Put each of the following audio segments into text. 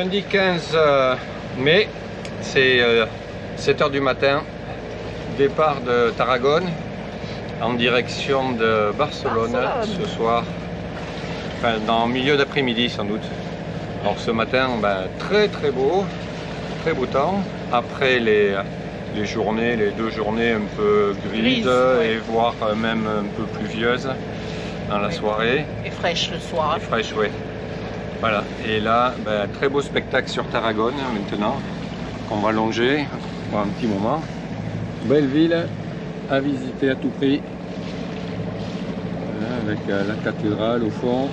Lundi 15 mai, c'est 7 h du matin, départ de Tarragone en direction de Barcelone ce soir, enfin dans le milieu d'après-midi sans doute. Alors ce matin, très beau temps, après les journées, les 2 journées un peu grises et voire même un peu pluvieuses dans la soirée. Et fraîche le soir. Et fraîche, oui. Voilà, et là, très beau spectacle sur Tarragone maintenant, qu'on va longer pour un petit moment. Belle ville à visiter à tout prix, voilà, avec la cathédrale au fond,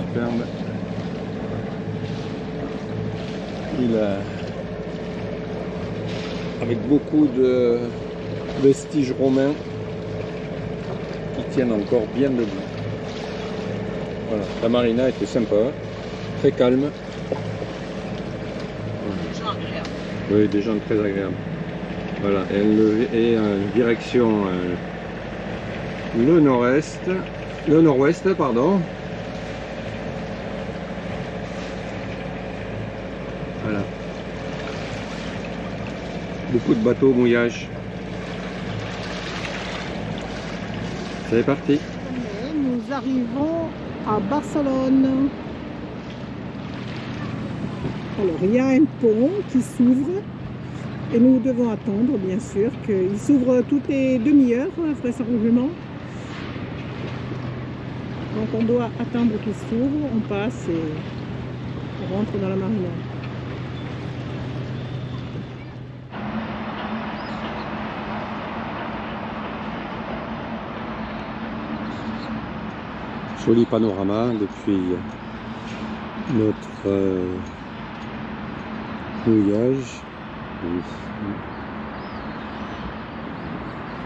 superbe. Il avec beaucoup de vestiges romains qui tiennent encore bien debout. Voilà, la marina était sympa, très calme. Des gens agréables. Oui, des gens très agréables. Voilà, et en direction le nord-ouest, pardon. Voilà. Beaucoup de bateaux au mouillage. C'est parti. Nous arrivons à Barcelone. Alors, il y a un pont qui s'ouvre et nous devons attendre, bien sûr, qu'il s'ouvre toutes les demi-heures, vraisemblablement. Donc, on doit attendre qu'il s'ouvre, on passe et on rentre dans la marina. Joli panorama depuis notre mouillage,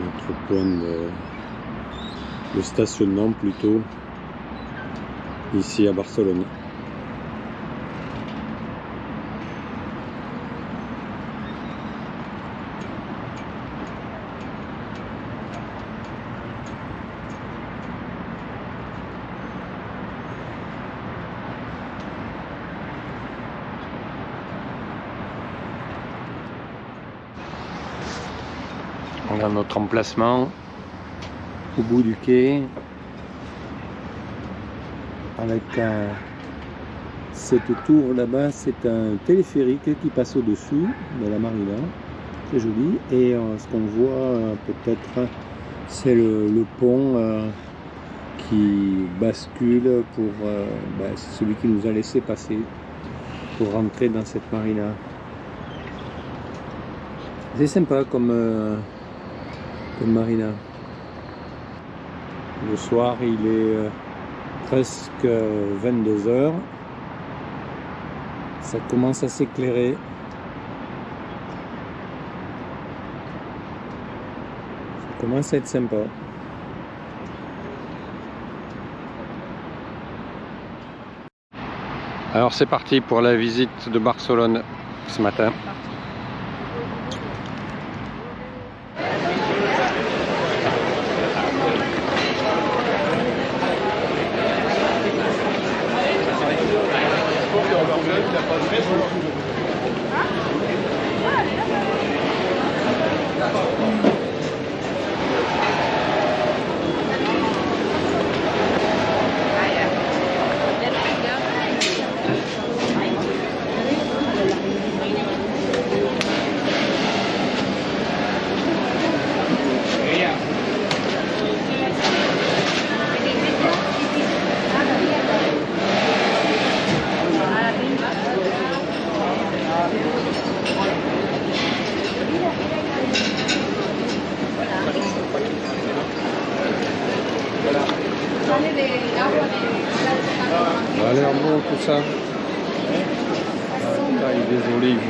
notre point de stationnement plutôt, ici à Barcelone. On a notre emplacement au bout du quai avec cette tour là-bas, c'est un téléphérique qui passe au-dessus de la marina, très joli, et ce qu'on voit peut-être c'est le pont qui bascule pour c'est celui qui nous a laissé passer pour rentrer dans cette marina. C'est sympa comme marina. Le soir, il est presque 22 h. Ça commence à s'éclairer. Ça commence à être sympa. Alors c'est parti pour la visite de Barcelone ce matin. Ça a l'air bon tout ça. Taille des olives.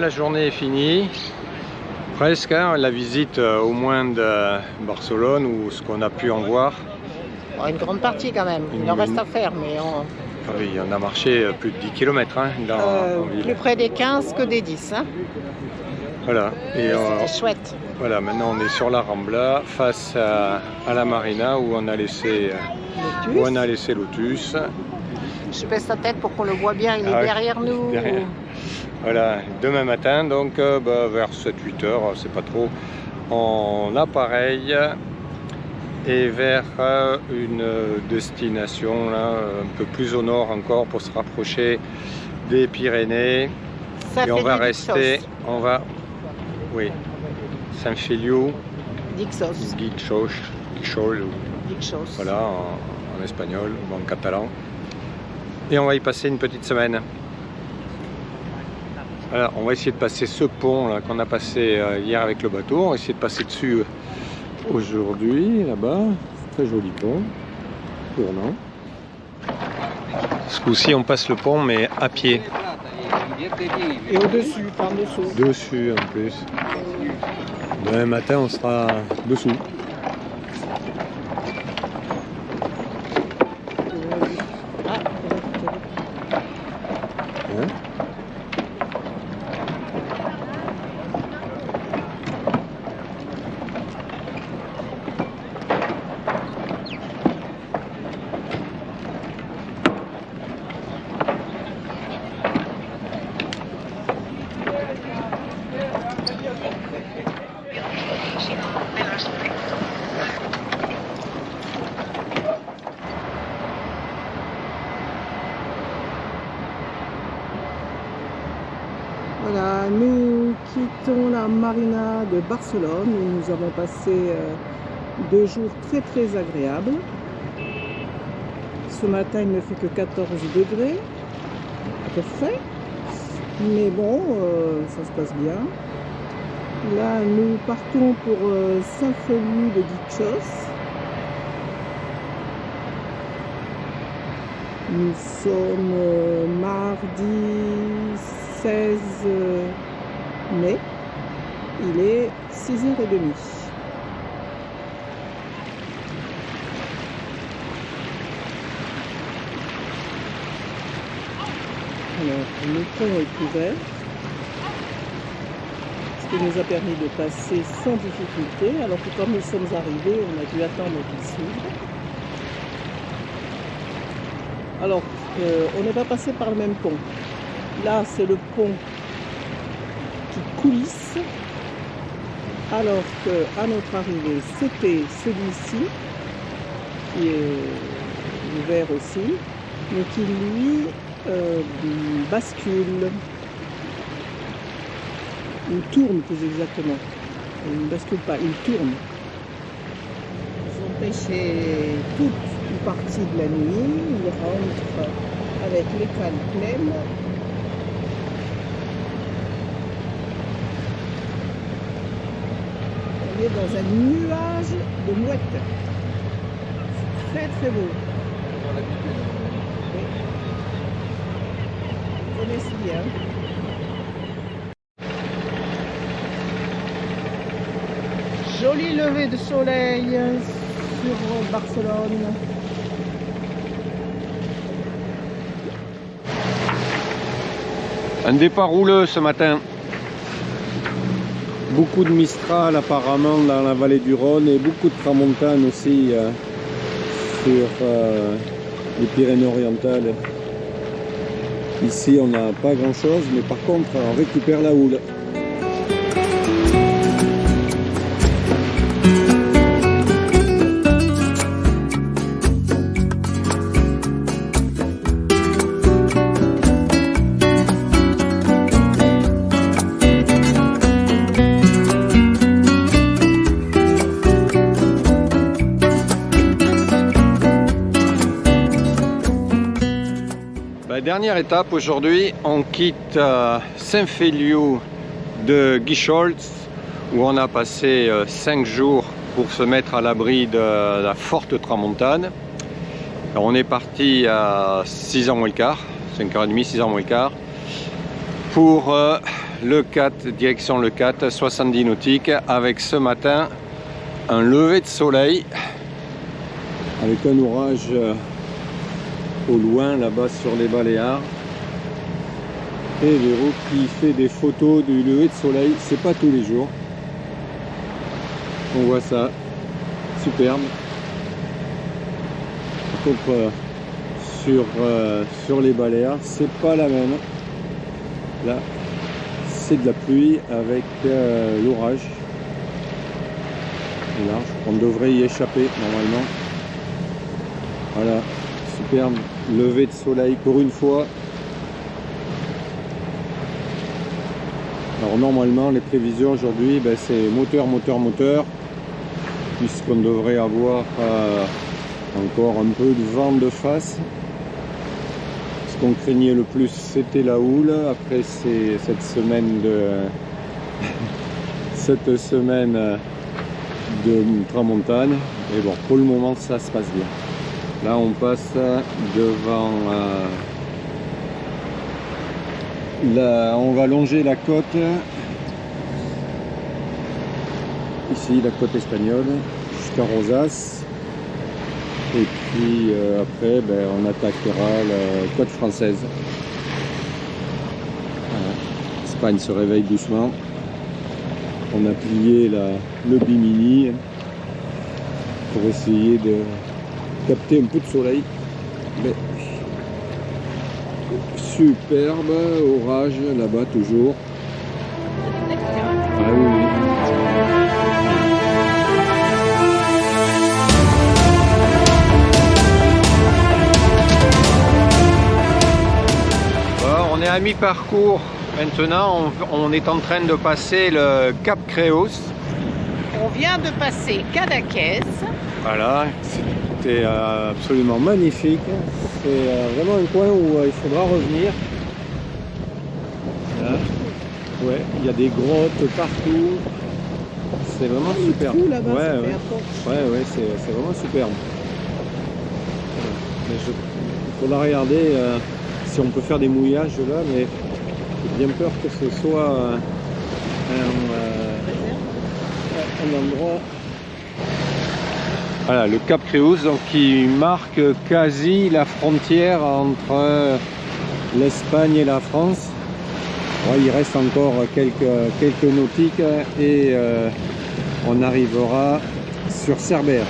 la journée est finie. Presque, hein, la visite au moins de Barcelone ou ce qu'on a pu en voir. Bon, une grande partie quand même. Il en reste à faire, mais Ah oui, on a marché plus de 10 km hein, en ville. plus près des 15 que des 10. Hein. Voilà. Et C'était chouette. voilà, maintenant on est sur la Rambla, face à la Marina où on a laissé Lotus. Je baisse la tête pour qu'on le voit bien, il est Ah oui, derrière nous. derrière. Voilà, demain matin, donc vers 7-8 heures, c'est pas trop, en appareil et vers une destination là, un peu plus au nord encore pour se rapprocher des Pyrénées. Ça et on fait va du rester, Dixos. Oui, Saint-Feliu, Dixos. Guixol, Dixos. voilà, en espagnol ou en catalan. Et on va y passer une petite semaine. Alors, on va essayer de passer ce pont là qu'on a passé hier avec le bateau. On va essayer de passer dessus aujourd'hui, là-bas. Très joli pont, tournant. Ce coup-ci, on passe le pont, mais à pied. Et au-dessus, par dessous. Dessus, en plus. Demain matin, on sera dessous. Hein? Voilà, nous quittons la Marina de Barcelone où nous avons passé 2 jours très agréables. Ce matin, il ne fait que 14 degrés, à peu près. Mais bon, ça se passe bien. Là, nous partons pour Saint-Feliu de Guixos. Nous sommes mardi 16 mai. Il est 6h30. Alors, le pont est ouvert, ce qui nous a permis de passer sans difficulté, alors que quand nous sommes arrivés, on a dû attendre qu'il s'ouvre. Alors, on n'est pas passé par le même pont. Là, c'est le pont qui coulisse, alors qu'à notre arrivée, c'était celui-ci, qui est ouvert aussi, mais qui, lui, bascule. Il tourne plus exactement. Il ne bascule pas, il tourne. Ils ont pêché toute une partie de la nuit. Ils rentrent avec les cales pleines. On est dans un nuage de mouettes. Très beau. Vous connaissez bien. Joli lever de soleil sur Barcelone. Un départ rouleux ce matin. Beaucoup de Mistral apparemment dans la vallée du Rhône et beaucoup de tramontane aussi sur les Pyrénées-Orientales. Ici on n'a pas grand chose, mais par contre on récupère la houle. Dernière étape aujourd'hui, on quitte Saint-Feliu de Guixols où on a passé 5 jours pour se mettre à l'abri de la forte tramontane. Alors on est parti à 6h moins le quart, 5h30, 6h moins le quart, pour le 4, direction le 4, 70 nautiques, avec ce matin un lever de soleil. Avec un orage au loin, là-bas sur les Baléares. Et Véro qui fait des photos du lever de soleil, c'est pas tous les jours. On voit ça, superbe. Par contre, sur les Baléares, c'est pas la même. Là, c'est de la pluie avec l'orage. Là, on devrait y échapper normalement. Voilà, superbe lever de soleil pour une fois. Alors normalement, les prévisions aujourd'hui, ben, c'est moteur, puisqu'on devrait avoir encore un peu de vent de face. Ce qu'on craignait le plus, c'était la houle. Après cette semaine de tramontane. Et bon, pour le moment, ça se passe bien. Là, on passe devant... on va longer la côte. Ici, la côte espagnole, jusqu'à Rosas. Et puis après, ben, on attaquera la côte française. Voilà. L'Espagne se réveille doucement. On a plié le Bimini pour essayer de capter un peu de soleil. Mais superbe orage là-bas toujours. Ah oui, oui. On est à mi-parcours maintenant, on est en train de passer le Cap Creus. On vient de passer Cadaqués. Voilà. C'était absolument magnifique. C'est vraiment un coin où il faudra revenir. Là. Ouais, il y a des grottes partout. C'est vraiment superbe. Ouais, c'est vraiment superbe. Mais il faudra regarder si on peut faire des mouillages là, mais j'ai bien peur que ce soit un endroit. Voilà, le Cap Creus, donc, qui marque quasi la frontière entre l'Espagne et la France. Ouais, il reste encore quelques nautiques et on arrivera sur Cerbère.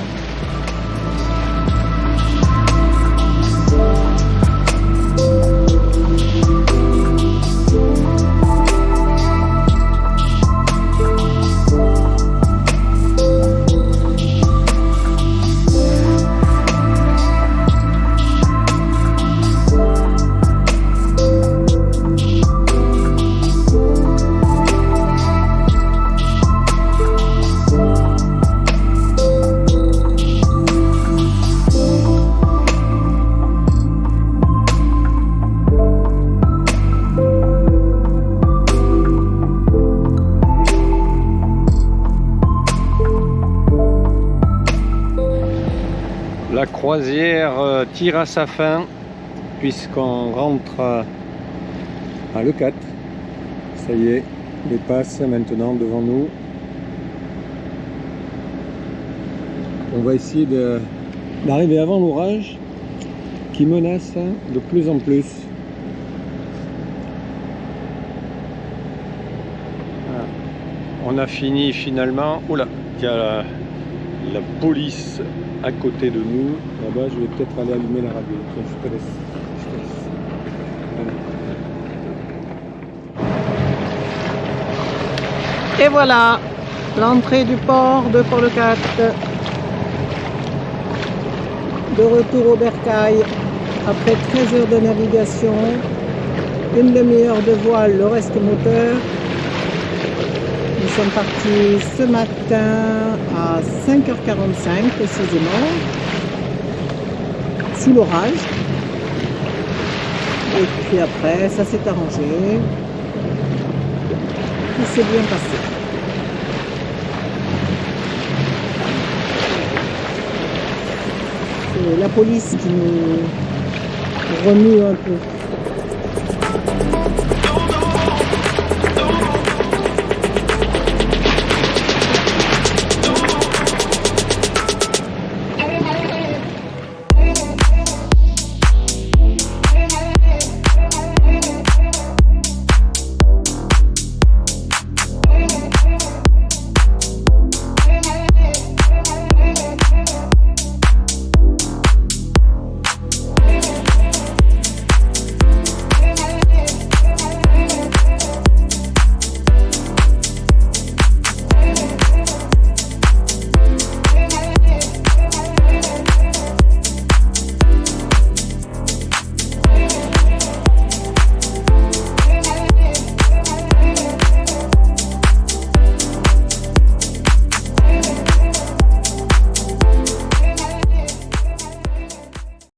La croisière tire à sa fin puisqu'on rentre à le 4. Ça y est, les passes maintenant devant nous. On va essayer d'arriver avant l'orage qui menace de plus en plus. Voilà. On a fini finalement. Oula, il y a la police à côté de nous. Là-bas, je vais peut-être aller allumer la radio. Tiens, je te laisse. Et voilà, l'entrée du port de Port-le-4. De retour au bercail, après 13 heures de navigation, une demi-heure de voile, le reste moteur. Nous sommes partis ce matin à 5h45 précisément, sous l'orage. Et puis après, ça s'est arrangé. Tout s'est bien passé. C'est la police qui nous remue un peu.